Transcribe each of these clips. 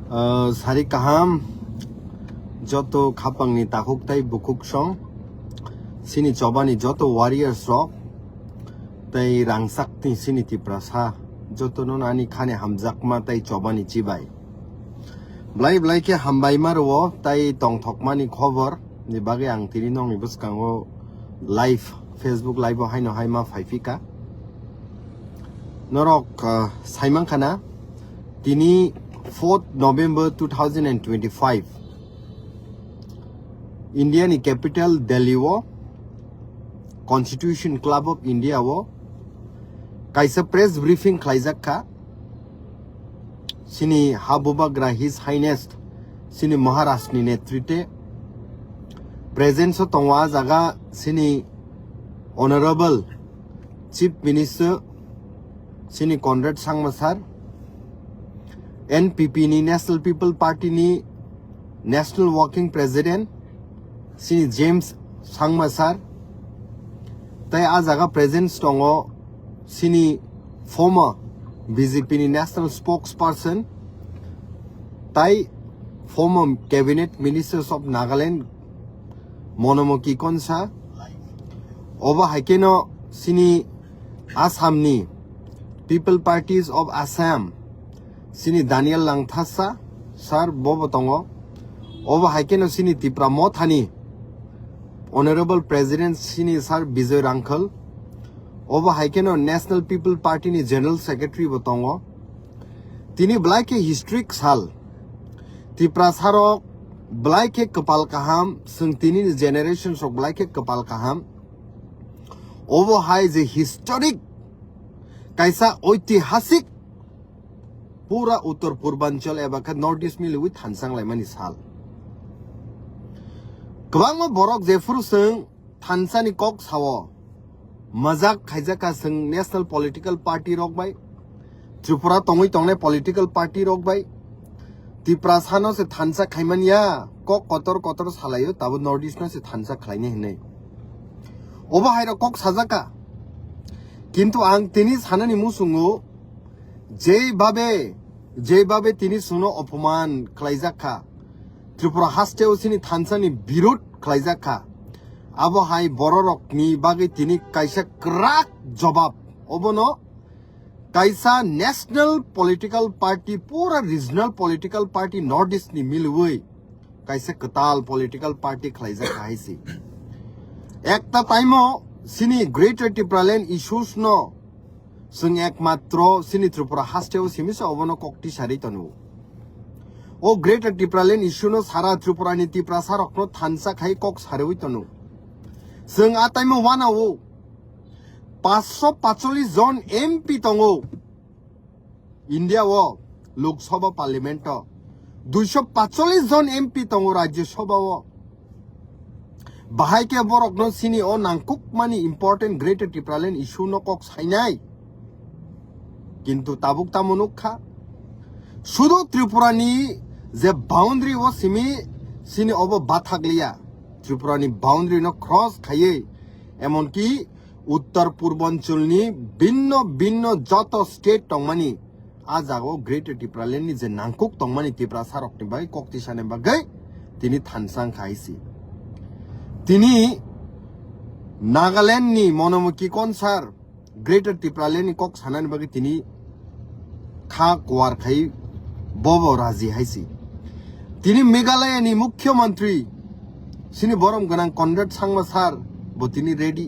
Sari kaham joto khapang ni takuk tai bukuk song sini chobani joto warriors ro tai rangsak ti sini ti prasa joto non ani khane hamjakma tai chobani chibai blai ke hambai marwo tai tong thokmani khobor ni bage ang tini nong ibus kango live Facebook live haino haima faifika norok saimang khana tini 4th November 2025 Indian capital Delhi wo Constitution Club of India wo kaisa press briefing khlaijak kha sini habubagra His Highness sini Maharashtra ni netrite presence tongwa jaga sini Honorable Chief Minister sini Conrad Sangma sir NPP ni National People Party ni National Working President sini James Sangma sir tai ajaga presence tongo sini former BJP ni National Spokesperson tai former Cabinet Ministers of Nagaland Monomoki Konsa over Hakeno sini Assam ni People Parties of Assam sini Daniel Thansa sir bobotongo over Hakeno sini Tipra Mothani Honorable President sini sir Bijoy Rankal over Hakeno National People Party ni General Secretary botongo tini blaike historic sal Tipra sarok blaike kapal kaham sung tini generations of blaike kapal kaham over high is a historic kaisa oitihasik pura uttar purbanchal ebaka northeast mil with Thansa laimani sal kwangma borok jefur sung Thansa ni kok sawo mazak khaijaka sung national political party rok bai Tripura tongoi tongne political party rok bai Tipra sano se Thansa khaimania kok kotor salayo tabu northeast no se Thansa khlaine hinai oba hairo kok sajaka কিন্তু আং তিনি সানানি মুসুঙ্গু যেভাবে তিনি শুনো অপমান খাইজাখা ত্রিপুরা হাস্টেও সিনি থানসানি বিরোধ খাইজাখা আবহাই বড় রকনি বাগে তিনি কাইসা ক্রাক জবাব অবনো কাইসা ন্যাশনাল পলিটিক্যাল পার্টি পুরা regional political party north east নি মিলুই কাইসা কতাল পলিটিক্যাল পার্টি খাইজাখা হাইসি একটা টাইমও sini Greater Tipraland issues no sung ekmatro sini Tripura hasteo simisa obono kokti sari tonu o Greater Tipraland issue no sara Tripura ni Tipra sarok no Thansa khai kok saroi tonu sung ataimo wana o 545 জন MP tongo India wo Lok Sabha Parliament 245 জন MP tongo Rajya Sabha wo bahai ke borok no sini o nangkuk mani important Greater Tipraland issue no kok sainai kintu tabuk tamunuk kha শুধু Tripura ni je boundary o sini obo bathaglia Tripura ni boundary no cross khaye emon ki uttar purbanchal ni binno joto state tongmani ajago Greater Tipraland ni je nangkuk tongmani Tipra sarok ni bai kokti sane bagai tini Thansang khaisi তিনি নাগাল্যান্ড নি মনোমুখী কনসার greater Tripuraland নি cock সানানি বাকি তিনি খা কোয়ার খাই Bob রাজি হাইসি তিনি মেঘালয় নি মুখ্যমন্ত্রী সিনি বরম গনাং কনরাড সাংমা স্যার ব তিনি রেডি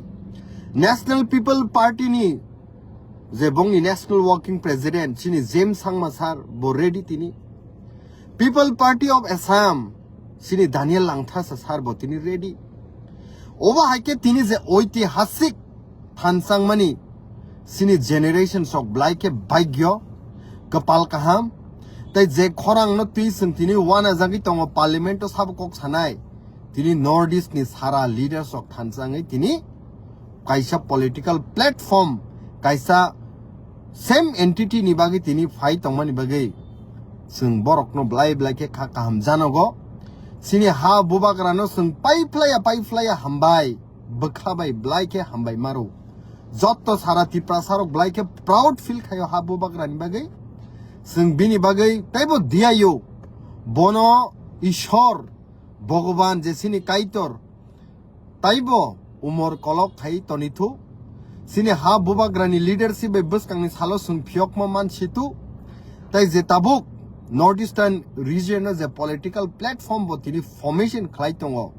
ন্যাশনাল পিপল পার্টি নি যে বংনি ন্যাশনাল ওয়ার্কিং প্রেসিডেন্ট সিনি জেমস সাংমা স্যার ব রেডি তিনি পিপল পার্টি অফ আসাম সিনি দানিয়েল লাংথাসা স্যার ব তিনি রেডি ওবা হাইকে তিনি যে ঐতিহাসিক থানসাংমানি সিনি জেনারেশন সক ব্লাইকে ভাগ্য কপাল কাহাম তাই যে খরাং ন তুই সং তিনি ওয়ানা জাগি তং পার্লামেন্ট সাব কক সানাই তিনি নর্থ ইস্ট নি সারা লিডার সক থানসাংই তিনি কাইসা পলিটিক্যাল প্ল্যাটফর্ম কাইসা সেম এন্টিটি নি বাগি তিনি ফাই তংমানি বাগি সং বরক ন ব্লাইকে খা কাহাম জানগো sini ha bubagrano sung paiflaya hambai bkhabai blaike hambai maru jotto sara Tipra sarok blaike proud feel khayo ha bubagrani bagai sung bini bagai taibo diayo bono ishor bhagwan je sini kaitor taibo umor kolok khai tonitu sini ha bubagrani leadership e buskangni salo sung phiokma manchitu tai je tabuk northeastern region as a political platform bo tini formation khlai tongo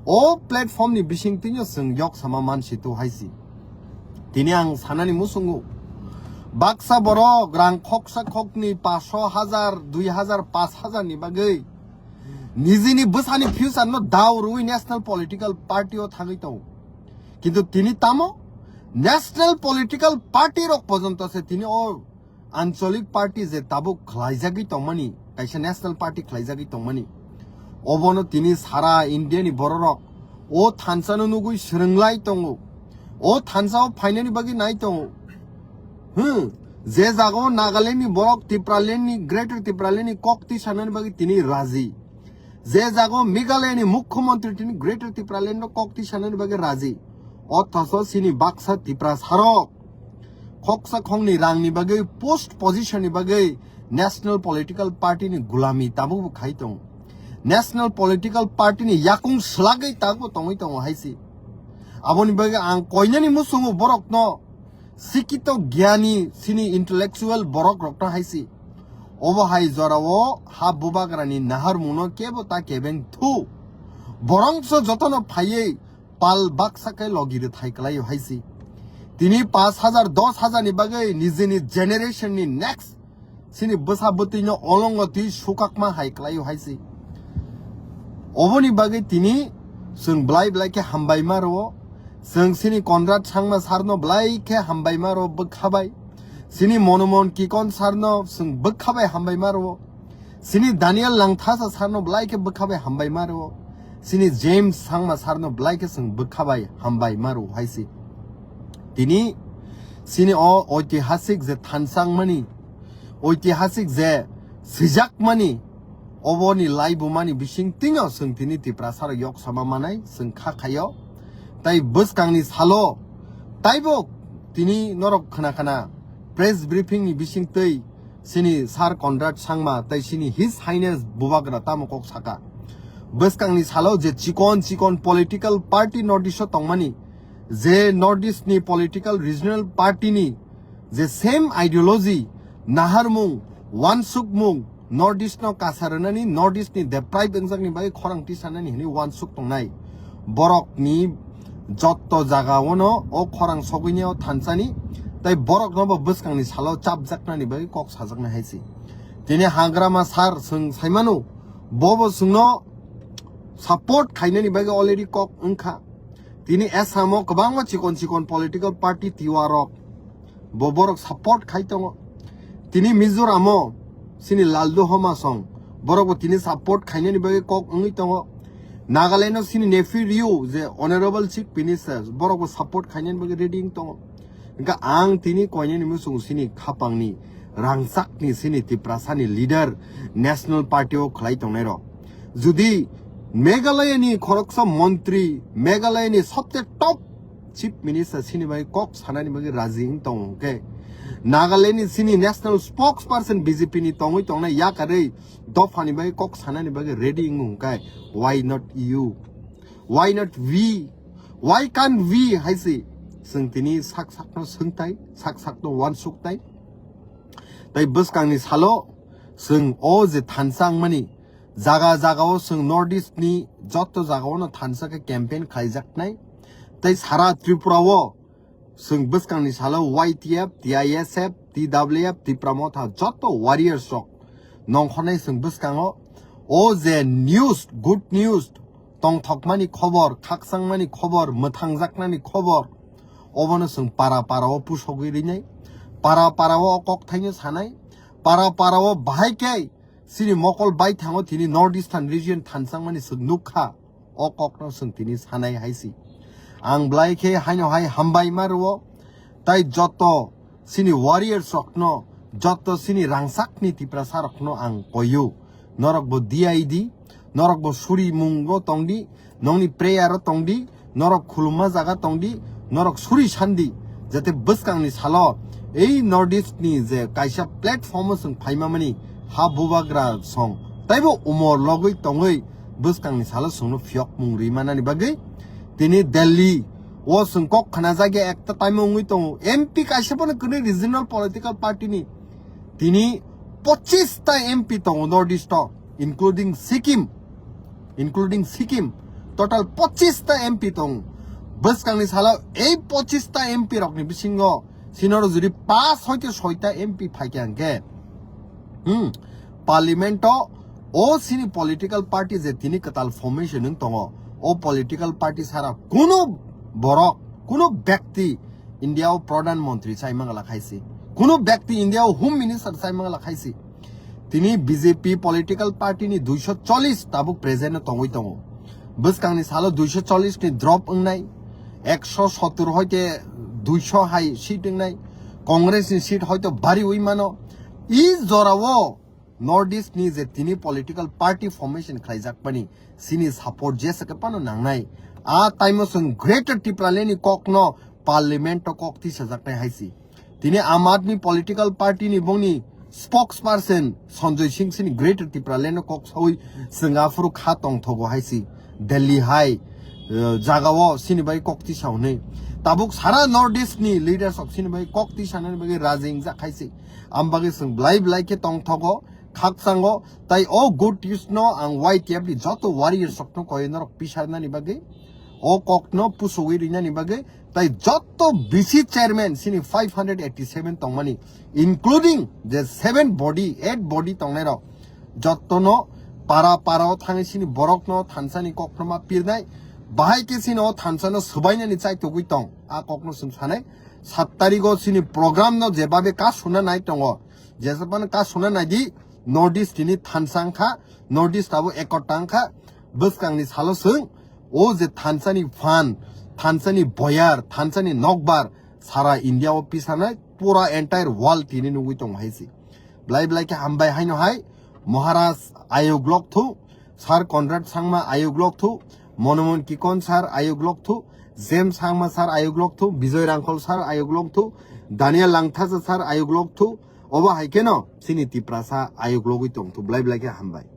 o platform ni bising tinyo sung yok sama manchitu haisi tini ang sanani musungu baksa borok rang khoksa khokni 500,000 2000 5000 ni bagai নিজেনি বসানি future no দাও রুই national political party ও থাকি তো কিন্তু তিনি তামো national political party rock পর্যন্ত আছে তিনি ও আঞ্চলিক পার্টি যে তাবো খাইজাগি তমানি কাইসা ন্যাশনাল পার্টি খাইজাগি তমানি অবনো তিনি সারা ইন্ডিয়ানি বড় রক ও থানসানো নুগুই সরংলাই তঙ্গো ও থানসাও ফাইনানি বাগি নাই তঙ্গো যে জাগো নাগাল্যান্ডনি বরক ত্রিপুরাল্যান্ডনি গ্রেটার ত্রিপুরাল্যান্ডনি কক্তি সানানি বাগি তিনি রাজি যে জাগো মেঘালয়নি মুখ্যমন্ত্রী তিনি গ্রেটার ত্রিপুরাল্যান্ড কক্তি সানানি বাগে রাজি অথচ সিনি বাক্সা ত্রিপুরা সারক খকসা খংনি রাংনি বাগে পোস্ট পজিশননি বাগে ন্যাশনাল পলিটিক্যাল পার্টিনি গুলামি তাবু খাইতং ন্যাশনাল পলিটিক্যাল পার্টিনি ইয়াকুং স্লাগै তাবু তংই তং হাইসি আবনি বাগে আং কইনানি মুসুঙু বরক ন শিক্ষিত জ্ঞানী সিনি ইন্টেলেকচুয়াল বরক রক্ত হাইসি অবহাই জরাও হা বুবাগ্রানি নাহার মুনো কেবো তা কেবেন থু বরংস যতন ফাইয়ে পাল বাক্সাকে লগিরে থাইকলাই হাইসি তিনি 5000 10,000 নি বাগে নিজেনি জেনারেশন নি নেক্সট সিনি বসাবতিনো অলঙ্গতি সুকাকমা হাইকলাই হাইসি অবনি বাগে তিনি जों ब्लाइ ब्लाइके हामबायमारो जों सिनि कनराड सांमा सारनो ब्लाइके हामबायमारो बखाबाय सिनि मनमोहन किकन सारनो जों बखाबाय हामबायमारो सिनि दानियल लांथासा सारनो ब्लाइके बखाबाय हामबायमारो सिनि जेम्स सांमा सारनो ब्लाइके जों बखाबाय हामबायमारो हायसि दिनि सिनि ऐतिहासिक जे थानसांमानि ऐतिहासिक जे सिजाकमानि अबनि लाइबुमानि बिसिं तिङो जों दिनि तिप्रासार yok sama manai जों खाखायो ताइ बसकांनि सालो ताइबो दिनि नरक खाना प्रेस ब्रिफिं नि बिसिं तै सिनि सार कनराड सांमा ताइ सिनि हिज हाइनेस बुबाग्रा तामकक साका बसकांनि सालो जे चिकन पॉलिटिकल पार्टी नॉर्थ ईस्ट तंगमानि जे नॉर्थ ईस्ट नि पॉलिटिकल रीजनल पार्टी नि जे सेम आइडियोलॉजी नाहारमुं वानसुकमुं नॉर्थ ईस्ट नो कासारनानि नॉर्थ ईस्ट नि देप्राइब एंजांनि बागै खरांथि साननानि हनि वानसुक तंनाय बरकनि जत्तो जागावनो ओ खरां सगैनियाव थानसानि ताइ बरक नबो बसकांनि सालाव चापजाकनानि बागै कक साजाकना हायसि दिनै हाग्रामा सार जों साइमानु बबो जोंनो सपोर्ट खायनानि बागै अलरेडि कक ओंखा दिनै आसामाव गोबां chicken political party तिवारक Babrak support खायतङ दिनै मिजोरामाव सिनि लालदो हमासं बरक तिनि सपोर्ट खायनानि बागै कक ओंङै दङ नागालैंड सिनि नेफि रिउ जे ऑनरेबल चीफ मिनिस्टर बरक सपोर्ट खायनानि बागै रेडिंग दङ इनका आं तिनि कयनानि मुसुं सिनि खापांनि रांसाकनि सिनि तिप्रासानि लीडर नेशनल पार्टी अफ खलाय दंनाय र जुदि मेघालयनि खरकसा मंत्री मेघालयनि सबसे टॉप चीफ मिनिस्टर सिनि बागै कक सानानि बागै राजिं दङ के नागालैंड सिनि नेशनल स्पोक्सपर्सन बीजेपी नि तंगै तंगनाय याकारै दफानि बागै कक सानानि बागै रेडी इंगुंकाय why not you why not we why can we हायसि जों तिनि साकनो सोंथाय साकनो वानसुकताय ताइ बसकांनि सालो जों ओ जे थानसांमानि जागाव जों नॉर्थ ईस्ट नि जत्तो जागावनो थानसाके कैंपेन खायजाकनाय ताइ सारा त्रिपुराव जों बसकांनि सालो YTF TISF TWF तिप्रामथा जत्तो वारियर्स रक नंखनाय जों बसकाङो ओ जे न्यूज गुड न्यूज तंथकमानि खबर खाकसांमानि खबर मोथांजाकनानि खबर अबनो जों पाराव पुसगैरिनाय पाराव कक थाइनो सानाय पाराव बाहायके सिनि मकल बाय थाङो तिनि नॉर्थ ईस्टार्न रीजन थानसांमानि जों नुखा अ ककनो जों तिनि सानाय हायसि आं ब्लाइके हाइनो हाय हामबाय मारो ताइ जत्तो सिनि वारियर्स रकनो जत्तो सिनि रांसाकनि तिप्रासा रकनो आं कयो नरकबो DID नरकबो सुरि मुंगो तंदि नंनि प्रेयार तंदि नरक खुलुमा जागा तंदि नरक सुरि सान्दि जाते बसकांनि सालो ए नॉर्थ ईस्ट नि जे कायसा प्लेटफॉर्म जों फाइमामानि हा बुबाग्रा सं taibo umor logoi tongoi buskang ni sala sungno fiok mungri manani bagai tini Delhi o sungkok khana jage ekta time ungui tong MP kaisepone kuni regional political party ni tini 25 ta MP tong Northeast including Sikkim total 25 ta MP tong buskang ni sala ei 25 ta MP rok ni bisingo sinoro juri 5 hoite 6 ta MP phaikyange parliament o sini political party je tini katal formation ng tongo o political party sara kuno borok kuno ব্যক্তি India o pradhan mantri saimang lakhaisi kuno ব্যক্তি India o home minister saimang lakhaisi tini BJP political party ni 240 tabuk present tongoi tongo buskang ni salo 240 ni drop ngnai 170 hoite 200 hai seat ngnai congress ni seat hoito bari Wngmano I jorawo Northeast ni je tini political party formation khlaijak pani sini support jesa ke pano nangnai a time sung greater tipraleni kokno parliament to kokti sajak tai haisi tini Aam Aadmi political party ni bongni spokesperson Sanjay Singh sini greater tipraleni kok soi Singapore khatong thogo haisi Delhi high jagawo sini bai kokti saune tabuk sara Northeast ni leaders of sini bai kokti sanani bagi rajing jak haisi ambagi sung blai ke tong thogo khaksango tai o good news no ang white yabli joto warrior sokno koinor pisarna ni bagi o kokno pusowiri na ni bagi tai joto BC chairman sini 587 tongmani including the 8 body tongnero joto no para thang sini borok no Thansa ni kokno ma pirnai bahai ke sini o Thansa no subaina ni chai togui tong a kokno sum sanai 7 tariko sini program no jebabe ka suna nai tongo jesapan ka suna nai di Northeast tini Thansangkha Northeast abo ekotangkha buskang ni salo sung o je Thansa ni fan Thansa ni boyar Thansa ni nokbar sara India o pisana pura entire world tini nugui tong haisi blai ke hambai haino hai Maharaj ayog lok thu sar Conrad Sangma ayog lok thu Monomon Kikon sar ayog lok thu James Sangma sar ayog lok thu Bijoy Rangkhol sar ayog lok thu Daniel Langthasa sar ayog lok thu oba haikeno sini tiprasa ayog logui tong thu blai ke hambai